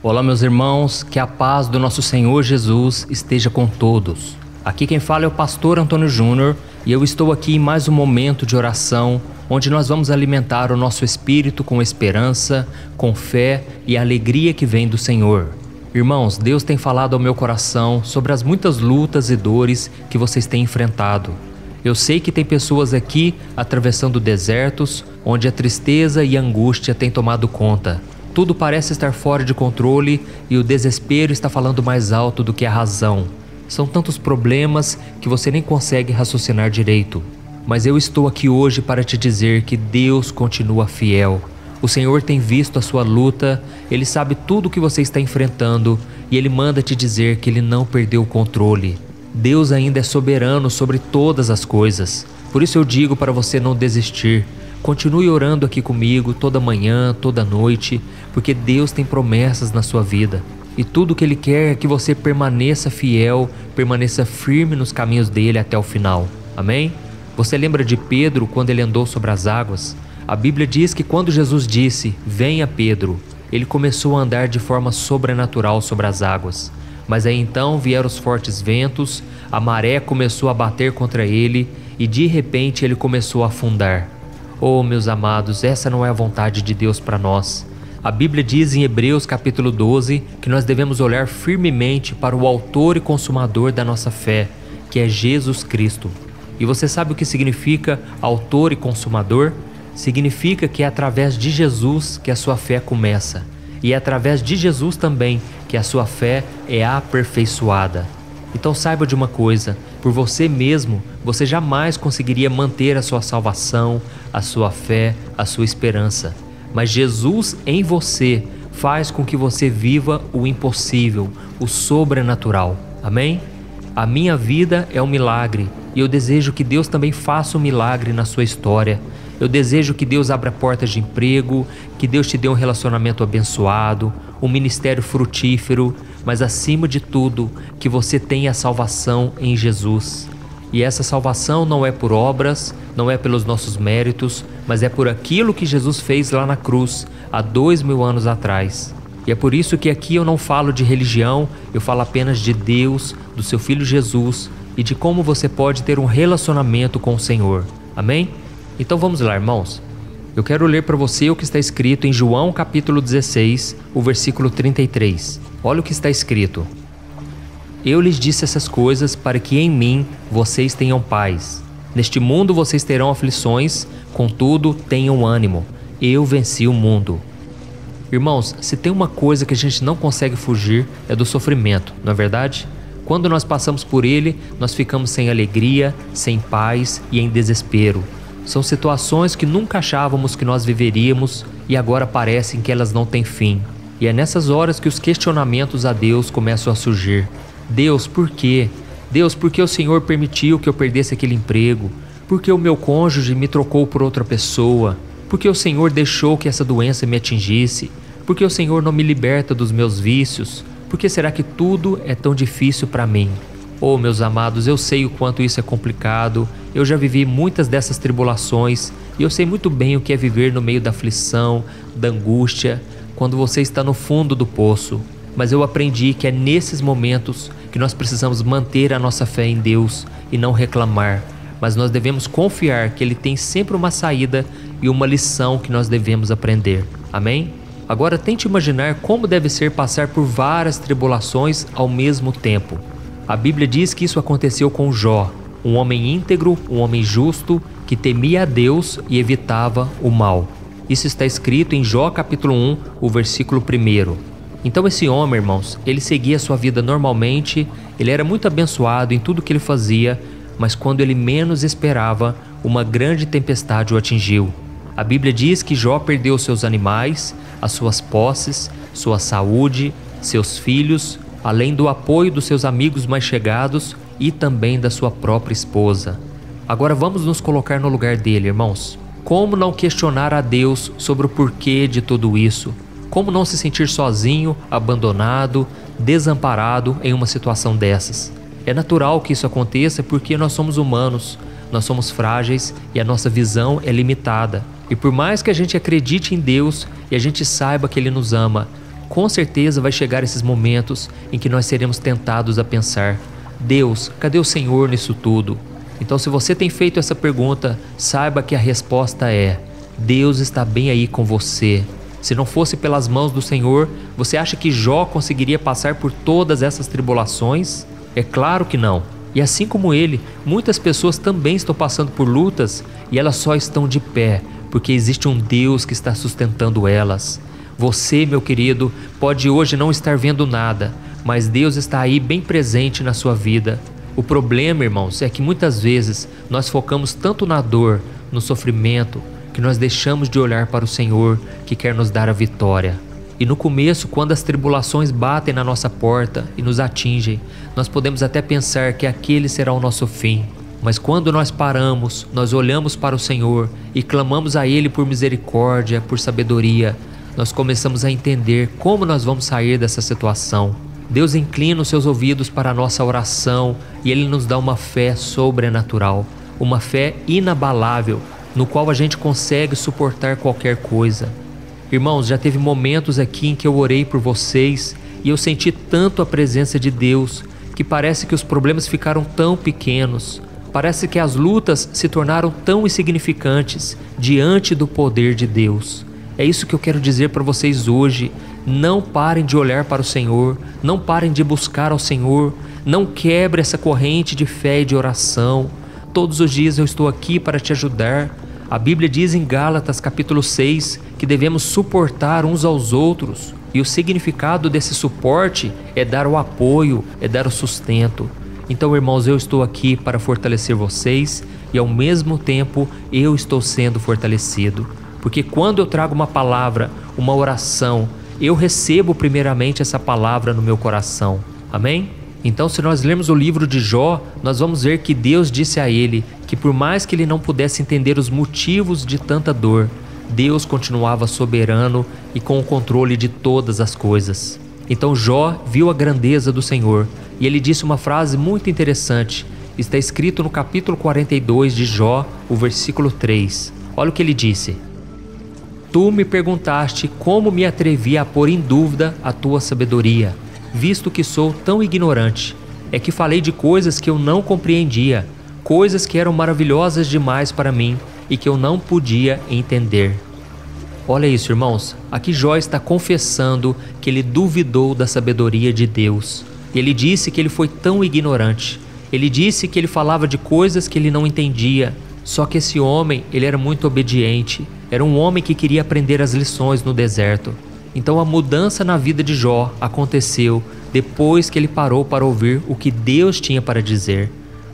Olá, meus irmãos, que a paz do nosso Senhor Jesus esteja com todos. Aqui quem fala é o pastor Antônio Júnior e eu estou aqui em mais um momento de oração, onde nós vamos alimentar o nosso espírito com esperança, com fé e alegria que vem do Senhor. Irmãos, Deus tem falado ao meu coração sobre as muitas lutas e dores que vocês têm enfrentado. Eu sei que tem pessoas aqui atravessando desertos, onde a tristeza e a angústia têm tomado conta. Tudo parece estar fora de controle e o desespero está falando mais alto do que a razão. São tantos problemas que você nem consegue raciocinar direito. Mas eu estou aqui hoje para te dizer que Deus continua fiel. O Senhor tem visto a sua luta, Ele sabe tudo o que você está enfrentando e Ele manda te dizer que Ele não perdeu o controle. Deus ainda é soberano sobre todas as coisas. Por isso eu digo para você não desistir. Continue orando aqui comigo toda manhã, toda noite, porque Deus tem promessas na sua vida. E tudo que Ele quer é que você permaneça fiel, permaneça firme nos caminhos dEle até o final. Amém? Você lembra de Pedro quando ele andou sobre as águas? A Bíblia diz que quando Jesus disse, venha Pedro, ele começou a andar de forma sobrenatural sobre as águas. Mas aí então vieram os fortes ventos, a maré começou a bater contra ele e de repente ele começou a afundar. Oh, meus amados, essa não é a vontade de Deus para nós. A Bíblia diz em Hebreus capítulo 12 que nós devemos olhar firmemente para o autor e consumador da nossa fé, que é Jesus Cristo. E você sabe o que significa autor e consumador? Significa que é através de Jesus que a sua fé começa. E é através de Jesus também que a sua fé é aperfeiçoada. Então saiba de uma coisa, por você mesmo, você jamais conseguiria manter a sua salvação, a sua fé, a sua esperança. Mas Jesus em você faz com que você viva o impossível, o sobrenatural. Amém? A minha vida é um milagre e eu desejo que Deus também faça um milagre na sua história. Eu desejo que Deus abra portas de emprego, que Deus te dê um relacionamento abençoado, um ministério frutífero, mas acima de tudo, que você tenha a salvação em Jesus. E essa salvação não é por obras, não é pelos nossos méritos, mas é por aquilo que Jesus fez lá na cruz, há 2000 anos atrás. E é por isso que aqui eu não falo de religião, eu falo apenas de Deus, do seu Filho Jesus e de como você pode ter um relacionamento com o Senhor. Amém? Então vamos lá, irmãos. Eu quero ler para você o que está escrito em João capítulo 16, o versículo 33. Olha o que está escrito. Eu lhes disse essas coisas para que em mim vocês tenham paz. Neste mundo vocês terão aflições, contudo tenham ânimo. Eu venci o mundo. Irmãos, se tem uma coisa que a gente não consegue fugir é do sofrimento, não é verdade? Quando nós passamos por ele, nós ficamos sem alegria, sem paz e em desespero. São situações que nunca achávamos que nós viveríamos e agora parecem que elas não têm fim. E é nessas horas que os questionamentos a Deus começam a surgir. Deus, por quê? Deus, por que o Senhor permitiu que eu perdesse aquele emprego? Por que o meu cônjuge me trocou por outra pessoa? Por que o Senhor deixou que essa doença me atingisse? Por que o Senhor não me liberta dos meus vícios? Por que será que tudo é tão difícil para mim? Oh, meus amados, eu sei o quanto isso é complicado, eu já vivi muitas dessas tribulações e eu sei muito bem o que é viver no meio da aflição, da angústia, quando você está no fundo do poço. Mas eu aprendi que é nesses momentos que nós precisamos manter a nossa fé em Deus e não reclamar, mas nós devemos confiar que Ele tem sempre uma saída e uma lição que nós devemos aprender. Amém? Agora tente imaginar como deve ser passar por várias tribulações ao mesmo tempo. A Bíblia diz que isso aconteceu com Jó, um homem íntegro, um homem justo, que temia a Deus e evitava o mal. Isso está escrito em Jó capítulo 1, o versículo 1. Então esse homem, irmãos, ele seguia a sua vida normalmente, ele era muito abençoado em tudo que ele fazia, mas quando ele menos esperava, uma grande tempestade o atingiu. A Bíblia diz que Jó perdeu seus animais, as suas posses, sua saúde, seus filhos, além do apoio dos seus amigos mais chegados e também da sua própria esposa. Agora vamos nos colocar no lugar dele, irmãos. Como não questionar a Deus sobre o porquê de tudo isso? Como não se sentir sozinho, abandonado, desamparado em uma situação dessas? É natural que isso aconteça porque nós somos humanos, nós somos frágeis e a nossa visão é limitada. E por mais que a gente acredite em Deus e a gente saiba que Ele nos ama, com certeza vai chegar esses momentos em que nós seremos tentados a pensar: Deus, cadê o Senhor nisso tudo? Então, se você tem feito essa pergunta, saiba que a resposta é: Deus está bem aí com você. Se não fosse pelas mãos do Senhor, você acha que Jó conseguiria passar por todas essas tribulações? É claro que não. E assim como ele, muitas pessoas também estão passando por lutas e elas só estão de pé porque existe um Deus que está sustentando elas. Você, meu querido, pode hoje não estar vendo nada, mas Deus está aí bem presente na sua vida. O problema, irmãos, é que muitas vezes nós focamos tanto na dor, no sofrimento, que nós deixamos de olhar para o Senhor que quer nos dar a vitória. E no começo, quando as tribulações batem na nossa porta e nos atingem, nós podemos até pensar que aquele será o nosso fim. Mas quando nós paramos, nós olhamos para o Senhor e clamamos a Ele por misericórdia, por sabedoria, nós começamos a entender como nós vamos sair dessa situação. Deus inclina os seus ouvidos para a nossa oração e Ele nos dá uma fé sobrenatural, uma fé inabalável, no qual a gente consegue suportar qualquer coisa. Irmãos, já teve momentos aqui em que eu orei por vocês e eu senti tanto a presença de Deus que parece que os problemas ficaram tão pequenos, parece que as lutas se tornaram tão insignificantes diante do poder de Deus. É isso que eu quero dizer para vocês hoje. Não parem de olhar para o Senhor, não parem de buscar ao Senhor, não quebre essa corrente de fé e de oração. Todos os dias eu estou aqui para te ajudar. A Bíblia diz em Gálatas capítulo 6 que devemos suportar uns aos outros. E o significado desse suporte é dar o apoio, é dar o sustento. Então, irmãos, eu estou aqui para fortalecer vocês e ao mesmo tempo eu estou sendo fortalecido. Porque quando eu trago uma palavra, uma oração, eu recebo primeiramente essa palavra no meu coração. Amém? Então, se nós lermos o livro de Jó, nós vamos ver que Deus disse a ele que por mais que ele não pudesse entender os motivos de tanta dor, Deus continuava soberano e com o controle de todas as coisas. Então Jó viu a grandeza do Senhor e ele disse uma frase muito interessante. Está escrito no capítulo 42 de Jó, o versículo 3. Olha o que ele disse: Tu me perguntaste como me atrevi a pôr em dúvida a tua sabedoria, visto que sou tão ignorante. É que falei de coisas que eu não compreendia, coisas que eram maravilhosas demais para mim e que eu não podia entender. Olha isso, irmãos. Aqui Jó está confessando que ele duvidou da sabedoria de Deus. Ele disse que ele foi tão ignorante. Ele disse que ele falava de coisas que ele não entendia. Só que esse homem, ele era muito obediente. Era um homem que queria aprender as lições no deserto. Então a mudança na vida de Jó aconteceu depois que ele parou para ouvir o que Deus tinha para dizer.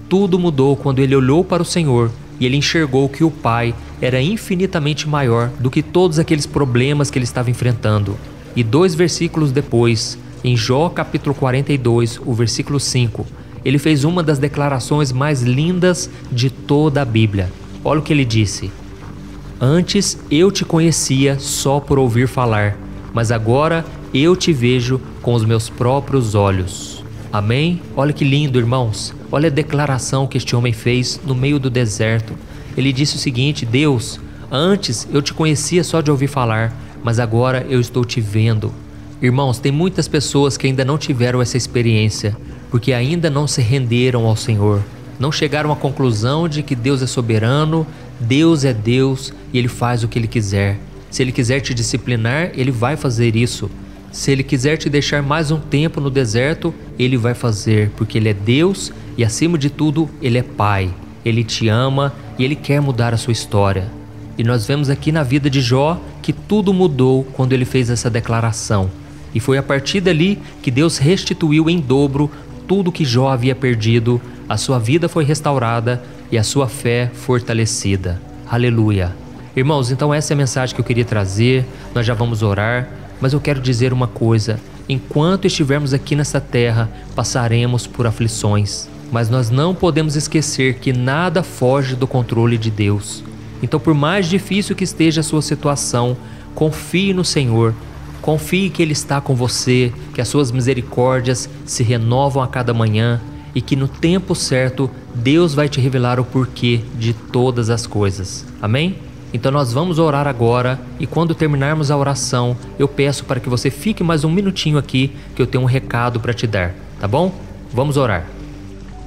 Tudo mudou quando ele olhou para o Senhor e ele enxergou que o Pai era infinitamente maior do que todos aqueles problemas que ele estava enfrentando. E 2 versículos depois, em Jó capítulo 42, o versículo 5, ele fez uma das declarações mais lindas de toda a Bíblia. Olha o que ele disse: Antes eu te conhecia só por ouvir falar, mas agora eu te vejo com os meus próprios olhos. Amém? Olha que lindo, irmãos. Olha a declaração que este homem fez no meio do deserto. Ele disse o seguinte: Deus, antes eu te conhecia só de ouvir falar, mas agora eu estou te vendo. Irmãos, tem muitas pessoas que ainda não tiveram essa experiência, porque ainda não se renderam ao Senhor. Não chegaram à conclusão de que Deus é soberano, Deus é Deus e Ele faz o que Ele quiser. Se Ele quiser te disciplinar, Ele vai fazer isso. Se Ele quiser te deixar mais um tempo no deserto, Ele vai fazer, porque Ele é Deus e, acima de tudo, Ele é Pai. Ele te ama e Ele quer mudar a sua história. E nós vemos aqui na vida de Jó que tudo mudou quando ele fez essa declaração. E foi a partir dali que Deus restituiu em dobro tudo que Jó havia perdido, a sua vida foi restaurada e a sua fé fortalecida. Aleluia! Irmãos, então essa é a mensagem que eu queria trazer. Nós já vamos orar, mas eu quero dizer uma coisa: enquanto estivermos aqui nessa terra, passaremos por aflições, mas nós não podemos esquecer que nada foge do controle de Deus. Então, por mais difícil que esteja a sua situação, confie no Senhor, confie que Ele está com você, que as suas misericórdias se renovam a cada manhã e que no tempo certo Deus vai te revelar o porquê de todas as coisas. Amém? Então nós vamos orar agora e quando terminarmos a oração, eu peço para que você fique mais um minutinho aqui que eu tenho um recado para te dar, tá bom? Vamos orar.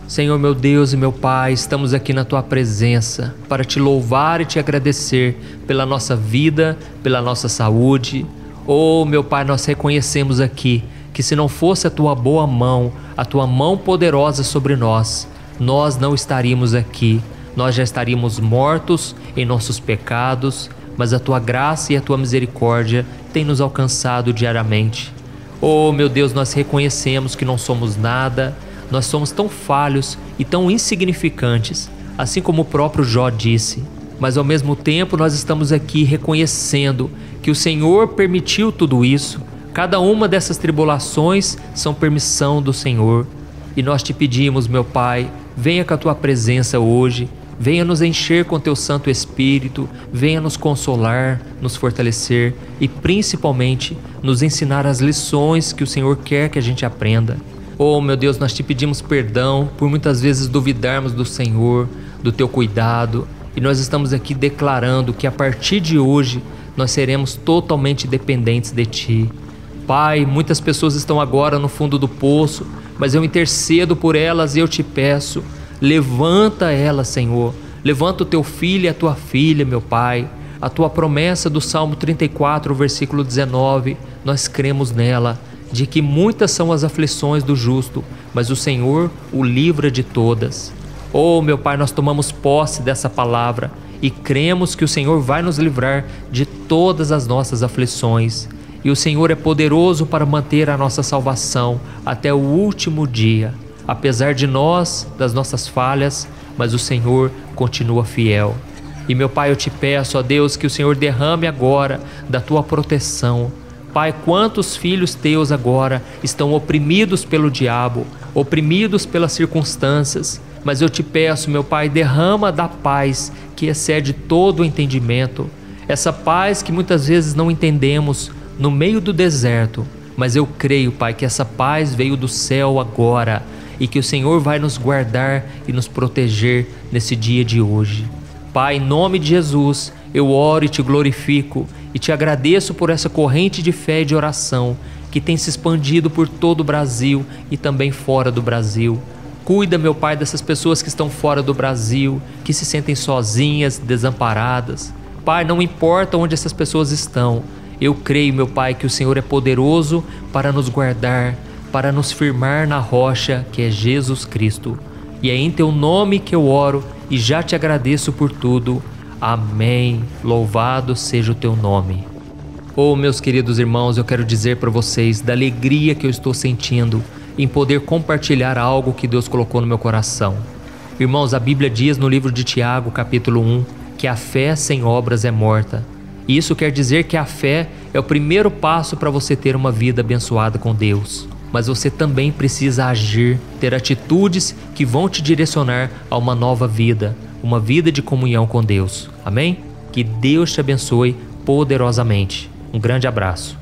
Senhor meu Deus e meu Pai, estamos aqui na Tua presença para Te louvar e Te agradecer pela nossa vida, pela nossa saúde. Oh meu Pai, nós reconhecemos aqui que se não fosse a Tua boa mão, a Tua mão poderosa sobre nós não estaríamos aqui. Nós já estaríamos mortos em nossos pecados, mas a Tua graça e a Tua misericórdia têm nos alcançado diariamente. Oh meu Deus, nós reconhecemos que não somos nada, nós somos tão falhos e tão insignificantes, assim como o próprio Jó disse. Mas ao mesmo tempo nós estamos aqui reconhecendo que o Senhor permitiu tudo isso. Cada uma dessas tribulações são permissão do Senhor. E nós te pedimos, meu Pai, venha com a Tua presença hoje, venha nos encher com Teu Santo Espírito, venha nos consolar, nos fortalecer e principalmente nos ensinar as lições que o Senhor quer que a gente aprenda. Oh meu Deus, nós te pedimos perdão por muitas vezes duvidarmos do Senhor, do Teu cuidado, e nós estamos aqui declarando que a partir de hoje nós seremos totalmente dependentes de Ti. Pai, muitas pessoas estão agora no fundo do poço, mas eu intercedo por elas e eu te peço, levanta elas, Senhor, levanta o Teu filho e a Tua filha, meu Pai. A Tua promessa do Salmo 34, versículo 19, nós cremos nela, de que muitas são as aflições do justo, mas o Senhor o livra de todas. Oh, meu Pai, nós tomamos posse dessa palavra e cremos que o Senhor vai nos livrar de todas as nossas aflições. E o Senhor é poderoso para manter a nossa salvação até o último dia. Apesar de nós, das nossas falhas, mas o Senhor continua fiel. E meu Pai, eu te peço, ó Deus, que o Senhor derrame agora da Tua proteção. Pai, quantos filhos Teus agora estão oprimidos pelo diabo, oprimidos pelas circunstâncias, mas eu te peço, meu Pai, derrama da paz que excede todo o entendimento, essa paz que muitas vezes não entendemos no meio do deserto, mas eu creio, Pai, que essa paz veio do céu agora e que o Senhor vai nos guardar e nos proteger nesse dia de hoje. Pai, em nome de Jesus, eu oro e te glorifico e te agradeço por essa corrente de fé e de oração que tem se expandido por todo o Brasil e também fora do Brasil. Cuida, meu Pai, dessas pessoas que estão fora do Brasil, que se sentem sozinhas, desamparadas. Pai, não importa onde essas pessoas estão, eu creio, meu Pai, que o Senhor é poderoso para nos guardar, para nos firmar na rocha que é Jesus Cristo. E é em Teu nome que eu oro e já te agradeço por tudo. Amém. Louvado seja o Teu nome. Oh, meus queridos irmãos, eu quero dizer para vocês da alegria que eu estou sentindo em poder compartilhar algo que Deus colocou no meu coração. Irmãos, a Bíblia diz no livro de Tiago, capítulo 1, que a fé sem obras é morta. E isso quer dizer que a fé é o primeiro passo para você ter uma vida abençoada com Deus. Mas você também precisa agir, ter atitudes que vão te direcionar a uma nova vida, uma vida de comunhão com Deus. Amém? Que Deus te abençoe poderosamente. Um grande abraço.